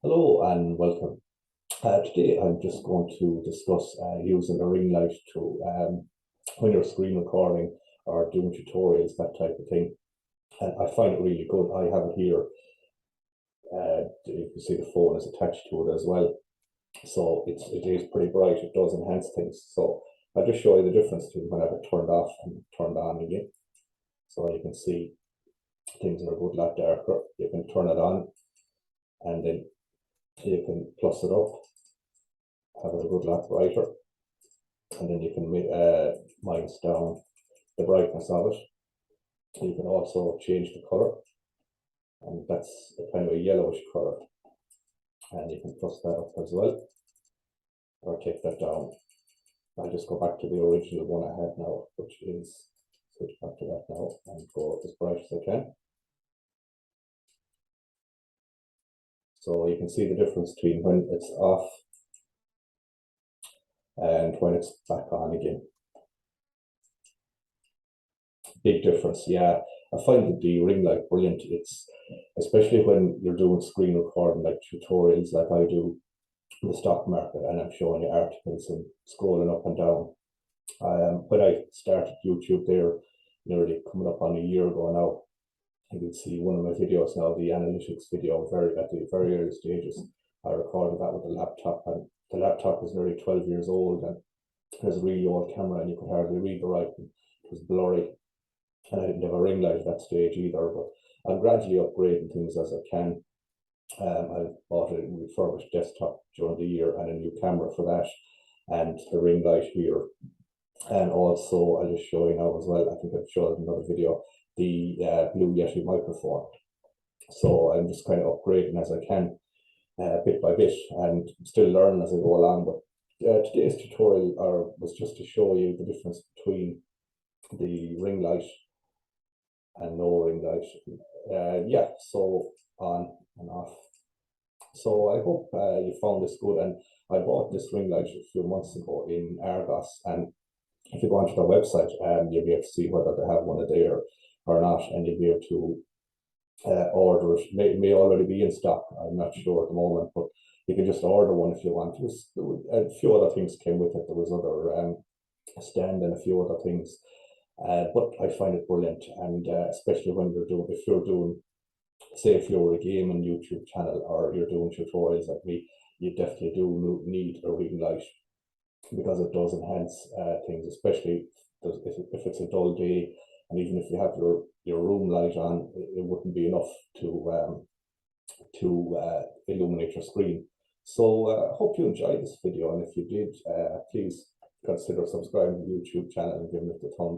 Hello and welcome. Today I'm just going to discuss using a ring light to when you're screen recording or doing tutorials, that type of thing. And I find it really good. I have it here. You can see the phone is attached to it as well. So it is pretty bright. It does enhance things. So I'll just show you the difference between when I have it turned off and turned on again. So you can see things are a good lot darker. You can turn it on and then you can plus it up, have it a good lot brighter, and then you can minus down the brightness of it. You can also change the color, and that's a kind of a yellowish color, and you can plus that up as well, or take that down. I'll just go back to the original one I had now, which is, switch back to that now and go as bright as I can. So you can see the difference between when it's off and when it's back on again. Big difference, yeah. I find the ring light brilliant. It's especially when you're doing screen recording, like tutorials, like I do in the stock market, and I'm showing you articles and scrolling up and down. When I started YouTube there, nearly coming up on a year ago now, you can see one of my videos now, the analytics video, at the very early stages. I recorded that with a laptop, and the laptop is nearly 12 years old, and there's a really old camera, and you could hardly read the writing. It was blurry, and I didn't have a ring light at that stage either. But I'm gradually upgrading things as I can. I bought a refurbished desktop during the year and a new camera for that, and the ring light here. And also, I'll just show you now as well, I think I've showed in another video, the Blue Yeti microphone. So I'm just kind of upgrading as I can, bit by bit, and still learning as I go along. But today's tutorial was just to show you the difference between the ring light and no ring light. Yeah, so on and off. So I hope you found this good. And I bought this ring light a few months ago in Argos, and if you go onto their website, you'll be able to see whether they have one there or not, and you'll be able to order it. It may already be in stock. I'm not sure at the moment, but you can just order one if you want. A few other things came with it. There was other stand and a few other things. But I find it brilliant, and especially when if you're doing, say, if you're a gaming YouTube channel or you're doing tutorials like me, you definitely do need a ring light, because it does enhance things, especially if it's a dull day, and even if you have your room light on, it wouldn't be enough to illuminate your screen. So I hope you enjoyed this video, and if you did, please consider subscribing to the YouTube channel and giving it the thumbs up.